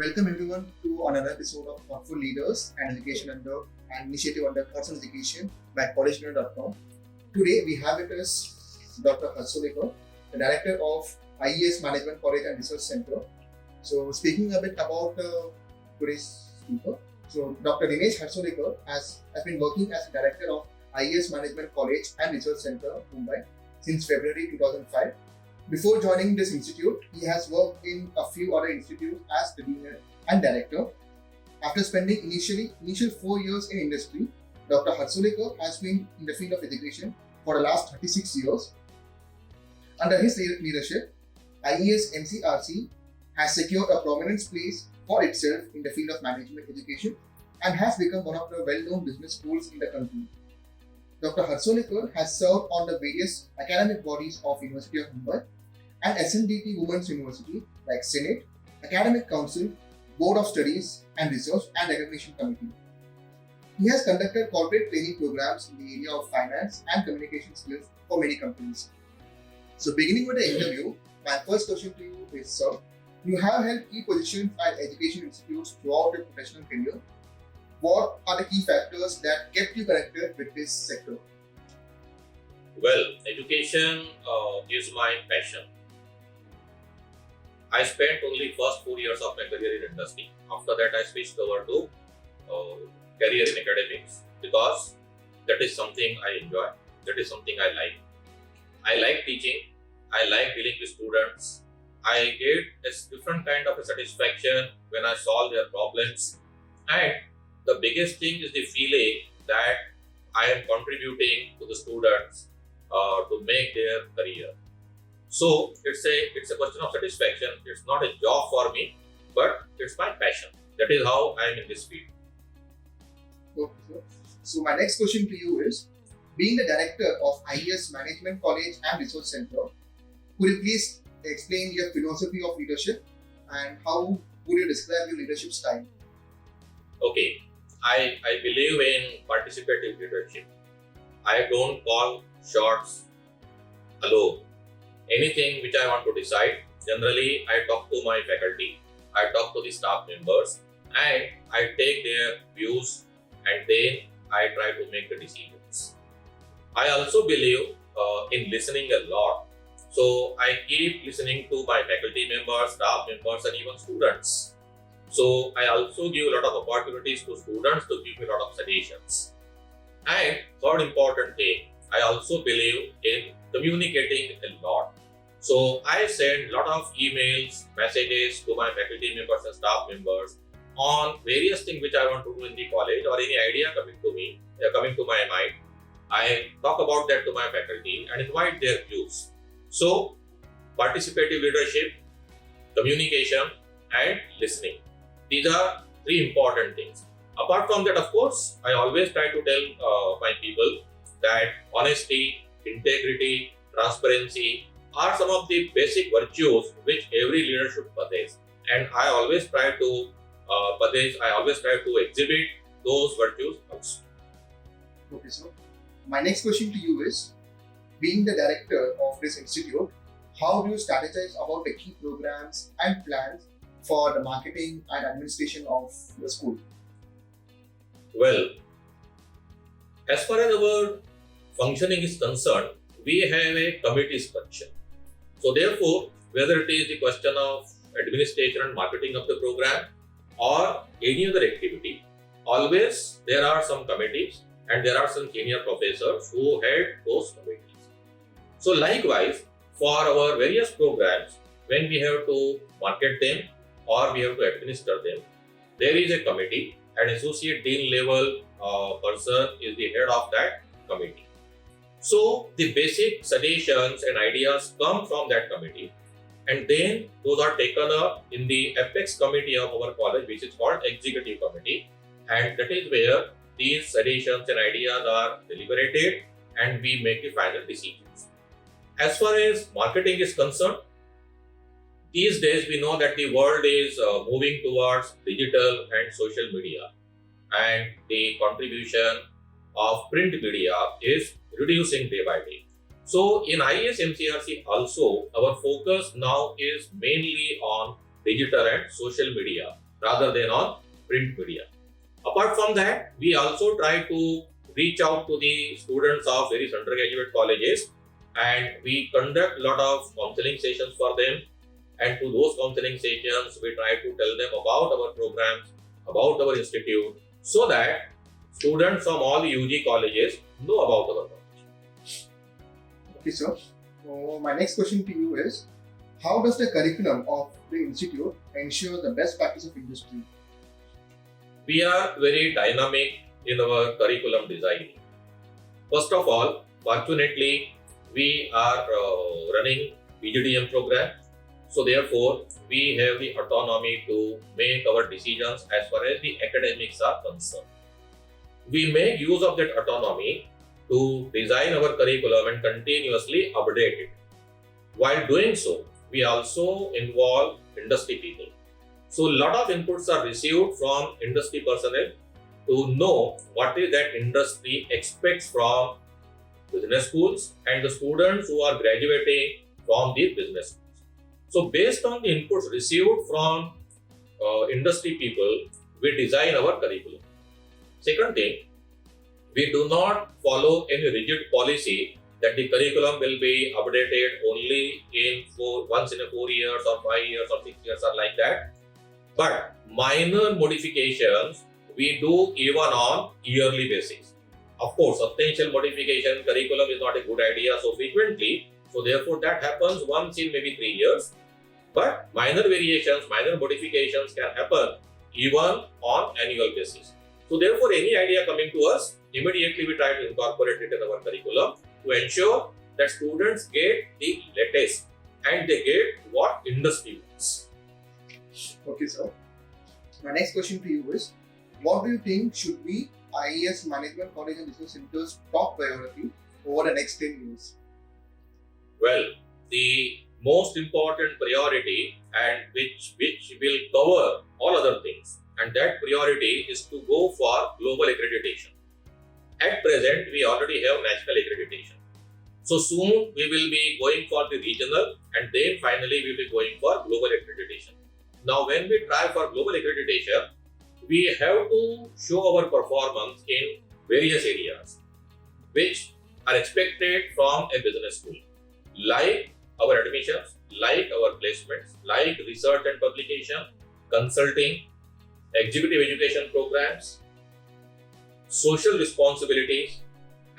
Welcome everyone to another episode of Thoughtful Leaders and Education under an initiative under Thoughts on Education by collegeneer.com. Today we have with us Dr. Harsolekar, the Director of IES Management College and Research Center. So speaking a bit about today's speaker, so Dr. Dinesh Harsolekar has been working as Director of IES Management College and Research Center, Mumbai since February 2005. Before joining this institute, he has worked in a few other institutes as the dean and director. After spending initial 4 years in industry, Dr. Harsolekar has been in the field of education for the last 36 years. Under his leadership, IES MCRC has secured a prominent place for itself in the field of management education and has become one of the well-known business schools in the country. Dr. Harsolekar has served on the various academic bodies of University of Mumbai and SNDT Women's University like Senate, Academic Council, Board of Studies and Research and Recognition Committee. He has conducted corporate training programs in the area of finance and communication skills for many companies. So beginning with the interview, my first question to you is, sir, you have held key positions at education institutes throughout your professional career. What are the key factors that kept you connected with this sector? Well, education is my passion. I spent only first 4 years of my career in industry. After that, I switched over to career in academics because that is something I enjoy. That is something I like. I like teaching. I like dealing with students. I get a different kind of a satisfaction when I solve their problems. And the biggest thing is the feeling that I am contributing to the students to make their career. So it's a question of satisfaction. It's not a job for me, but it's my passion. That is how I am in this field. Okay, sir. So my next question to you is, being the director of IES Management College and Research Center, could you please explain your philosophy of leadership and how would you describe your leadership style? Okay, I believe in participative leadership. I don't call shots alone. Anything which I want to decide, generally I talk to my faculty, I talk to the staff members, and I take their views and then I try to make the decisions. I also believe in listening a lot. So I keep listening to my faculty members, staff members, and even students. So I also give a lot of opportunities to students to give a lot of suggestions. And third important thing, I also believe in communicating a lot. So I send a lot of emails, messages to my faculty members and staff members on various things which I want to do in the college or any idea coming to my mind. I talk about that to my faculty and invite their views. So participative leadership, communication, and listening. These are three important things. Apart from that, of course, I always try to tell my people that honesty, integrity, transparency are some of the basic virtues which every leader should possess. And I always try to exhibit those virtues also. Okay, so my next question to you is, being the director of this institute, how do you strategize about the key programs and plans for the marketing and administration of the school? Well, as far as our functioning is concerned, we have a committee structure. So therefore, whether it is the question of administration and marketing of the program or any other activity, always there are some committees and there are some senior professors who head those committees. So likewise, for our various programs, when we have to market them or we have to administer them, there is a committee. An associate dean level person is the head of that committee. So the basic suggestions and ideas come from that committee, and then those are taken up in the apex committee of our college, which is called executive committee, and that is where these suggestions and ideas are deliberated and we make the final decisions. As far as marketing is concerned, these days we know that the world is moving towards digital and social media, and the contribution of print media is reducing day by day. So in IES MCRC also, our focus now is mainly on digital and social media rather than on print media. Apart from that, we also try to reach out to the students of various undergraduate colleges, and we conduct a lot of counseling sessions for them. And to those counseling sessions, we try to tell them about our programs, about our institute, so that students from all the UG colleges know about our college. Okay, sir. So my next question to you is, how does the curriculum of the institute ensure the best practice of industry? We are very dynamic in our curriculum design. First of all, fortunately, we are running PGDM program. So therefore, we have the autonomy to make our decisions as far as the academics are concerned. We make use of that autonomy to design our curriculum and continuously update it. While doing so, we also involve industry people. So a lot of inputs are received from industry personnel to know what is that industry expects from business schools and the students who are graduating from the business schools. So based on the inputs received from industry people, we design our curriculum. Second thing, we do not follow any rigid policy that the curriculum will be updated only once in 4 years or 5 years or 6 years or like that. But minor modifications we do even on yearly basis. Of course, substantial modification curriculum is not a good idea so frequently. So therefore that happens once in maybe 3 years. But minor variations, minor modifications can happen even on annual basis. So therefore any idea coming to us, immediately we try to incorporate it in our curriculum to ensure that students get the latest and they get what industry wants. Okay, sir. My next question to you is, what do you think should be IAS Management College and Business Center's top priority over the next 10 years? Well, the most important priority and which will cover all other things, and that priority is to go for global accreditation. At present, we already have national accreditation. So soon we will be going for the regional, and then finally we will be going for global accreditation. Now when we try for global accreditation, we have to show our performance in various areas which are expected from a business school, like our admissions, like our placements, like research and publication, consulting, executive education programs, social responsibilities,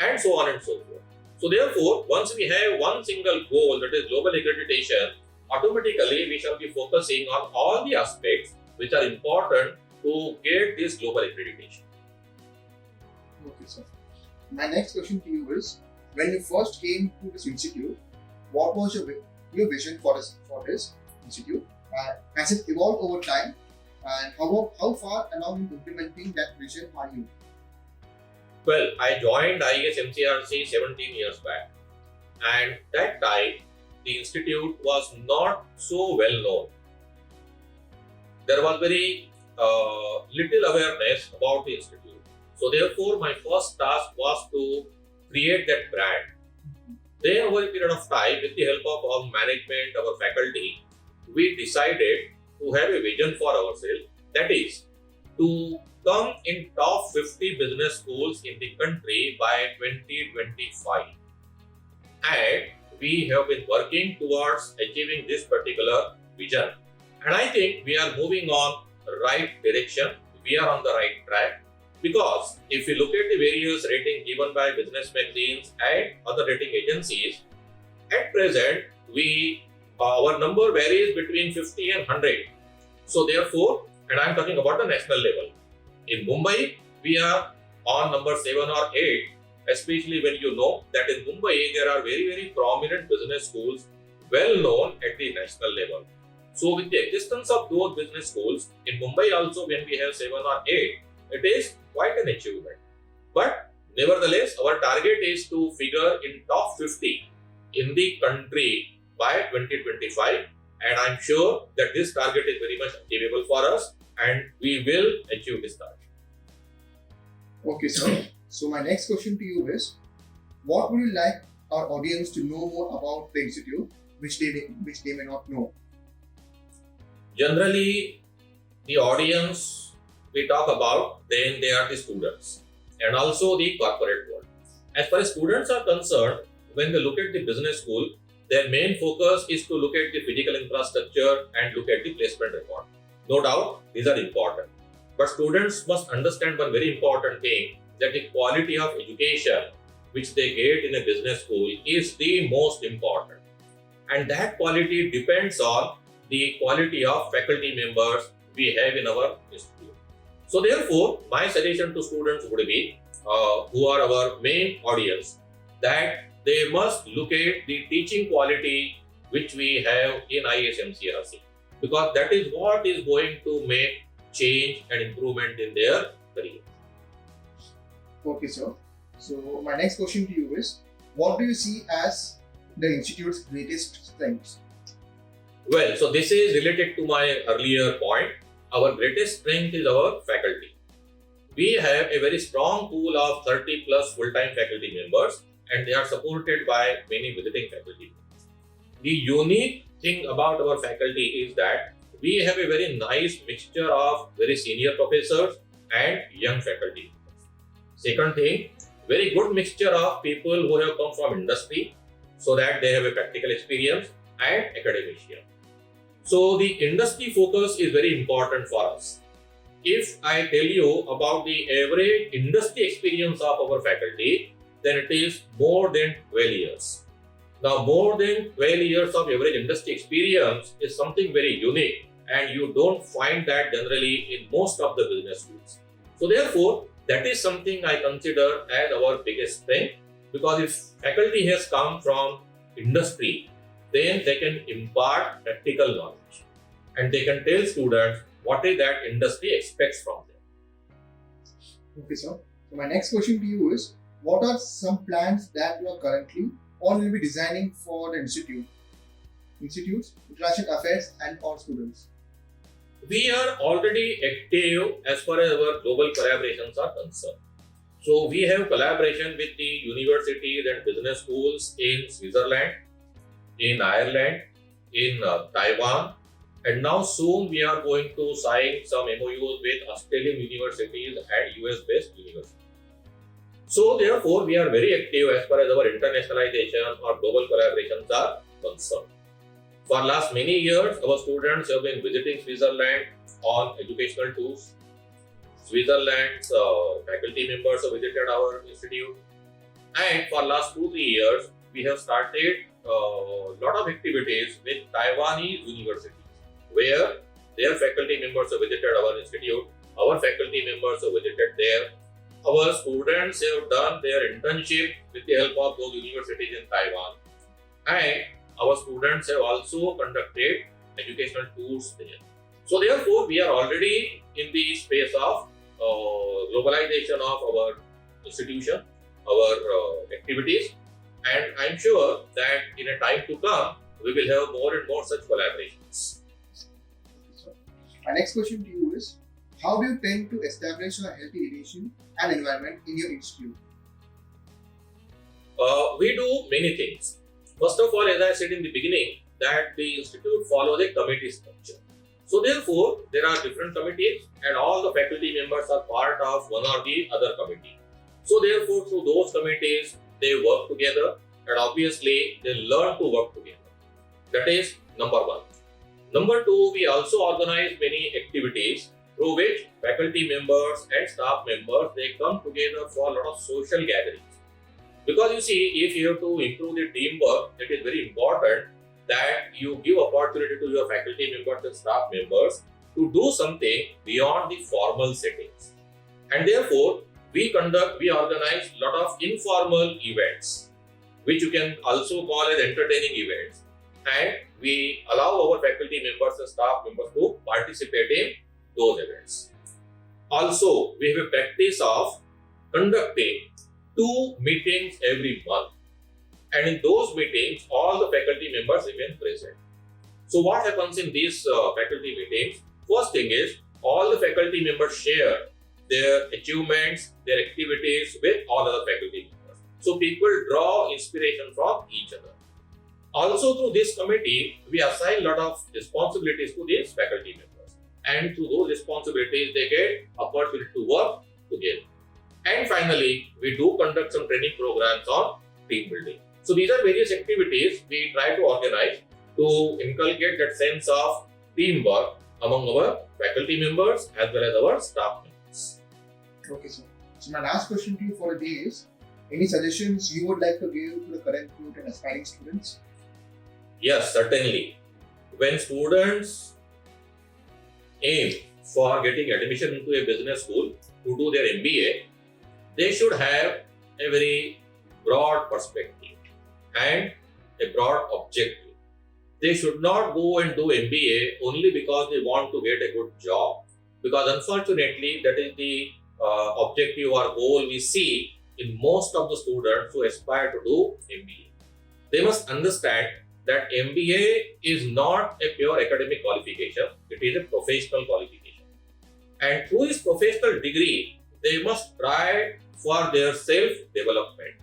and so on and so forth. So therefore, once we have one single goal, that is global accreditation, automatically we shall be focusing on all the aspects which are important to get this global accreditation. Okay, sir. My next question to you is, when you first came to this institute, what was your vision for this institute? Has it evolved over time? And how far along in implementing that vision are you? Well, I joined IAS MCRC 17 years back, and that time the institute was not so well known. There was very little awareness about the institute. So therefore, my first task was to create that brand. Then over a period of time, with the help of our management, our faculty, we decided to have a vision for ourselves, that is to come in top 50 business schools in the country by 2025. And we have been working towards achieving this particular vision. And I think we are moving on the right direction. We are on the right track. Because if you look at the various ratings given by business magazines and other rating agencies, at present, our number varies between 50 and 100. So therefore, and I am talking about the national level. In Mumbai, we are on number 7 or 8, especially when you know that in Mumbai, there are very, very prominent business schools, well known at the national level. So with the existence of those business schools, in Mumbai also when we have 7 or 8, it is quite an achievement. But nevertheless, our target is to figure in top 50 in the country by 2025, and I'm sure that this target is very much achievable for us and we will achieve this target. Okay, sir. So my next question to you is, what would you like our audience to know more about the institute which they may not know? Generally, the audience we talk about, then they are the students and also the corporate world. As far as students are concerned, when they look at the business school, their main focus is to look at the physical infrastructure and look at the placement record. No doubt, these are important. But students must understand one very important thing, that the quality of education which they get in a business school is the most important. And that quality depends on the quality of faculty members we have in our institute. So therefore, my suggestion to students would be, who are our main audience, that they must look at the teaching quality which we have in ISMCRC, because that is what is going to make change and improvement in their career. Okay, sir. So my next question to you is, what do you see as the institute's greatest strengths? Well, so this is related to my earlier point. Our greatest strength is our faculty. We have a very strong pool of 30 plus full-time faculty members, and they are supported by many visiting faculty. The unique thing about our faculty is that we have a very nice mixture of very senior professors and young faculty. Second thing, very good mixture of people who have come from industry, so that they have a practical experience, and academia. So the industry focus is very important for us. If I tell you about the average industry experience of our faculty, then it is more than 12 years. Now, more than 12 years of average industry experience is something very unique, and you don't find that generally in most of the business schools. So therefore, that is something I consider as our biggest strength, because if faculty has come from industry, then they can impart practical knowledge and they can tell students what is that industry expects from them. Okay, sir. So my next question to you is, what are some plans that you are currently or will be designing for the institutes, international affairs, and all students? We are already active as far as our global collaborations are concerned. So we have collaboration with the universities and business schools in Switzerland, in Ireland, in Taiwan, and now soon we are going to sign some MOUs with Australian universities and US-based universities. So therefore, we are very active as far as our internationalization or global collaborations are concerned. For last many years, our students have been visiting Switzerland on educational tours. Switzerland's faculty members have visited our institute. And for last 2-3 years, we have started a lot of activities with Taiwanese universities, where their faculty members have visited our institute, our faculty members have visited there. Our students have done their internship with the help of those universities in Taiwan. And our students have also conducted educational tours there. So therefore, we are already in the space of globalization of our institution, our activities, and I'm sure that in a time to come, we will have more and more such collaborations. My next question to you is, how do you tend to establish a healthy relation and environment in your institute? We do many things. First of all, as I said in the beginning, that the institute follows a committee structure. So therefore, there are different committees and all the faculty members are part of one or the other committee. So therefore, through those committees, they work together and obviously they learn to work together. That is number one. Number two, we also organize many activities through which faculty members and staff members, they come together for a lot of social gatherings. Because you see, if you have to improve the teamwork, it is very important that you give opportunity to your faculty members and staff members to do something beyond the formal settings. And therefore, we organize a lot of informal events, which you can also call as entertaining events. And we allow our faculty members and staff members to participate in those events. Also, we have a practice of conducting 2 meetings every month. And in those meetings, all the faculty members remain present. So what happens in these faculty meetings? First thing is, all the faculty members share their achievements, their activities with all other faculty members. So people draw inspiration from each other. Also through this committee, we assign a lot of responsibilities to these faculty members. and through those responsibilities they get opportunity to work together. And finally, we do conduct some training programs on team building. So these are various activities we try to organize to inculcate that sense of teamwork among our faculty members as well as our staff members. Okay, sir. So my last question to you for the day is, any suggestions you would like to give to the current youth and aspiring students? Yes, certainly. When students aim for getting admission into a business school to do their MBA, they should have a very broad perspective and a broad objective. They should not go and do MBA only because they want to get a good job. Because unfortunately, that is the objective or goal we see in most of the students who aspire to do MBA. They must understand that MBA is not a pure academic qualification, it is a professional qualification. And through this professional degree, they must try for their self-development.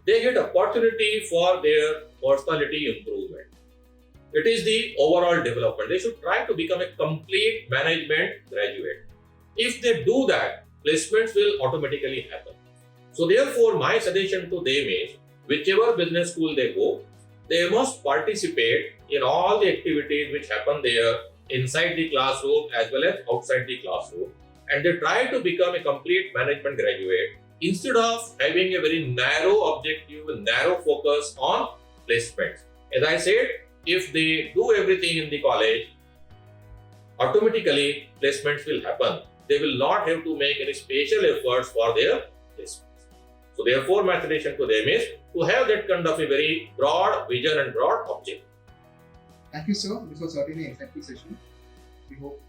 They get opportunity for their personality improvement. It is the overall development. They should try to become a complete management graduate. If they do that, placements will automatically happen. So therefore, my suggestion to them is, whichever business school they go, they must participate in all the activities which happen there inside the classroom as well as outside the classroom, and they try to become a complete management graduate instead of having a very narrow objective, narrow focus on placements. As I said, if they do everything in the college, automatically placements will happen. They will not have to make any special efforts for their placements. So therefore, my suggestion to them is to have that kind of a very broad vision and broad objective. Thank you, sir. This was certainly an insightful session. We hope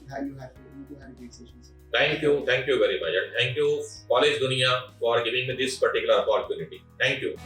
you had a great session, sir. Thank you very much, and thank you College Dunia for giving me this particular opportunity. Thank you.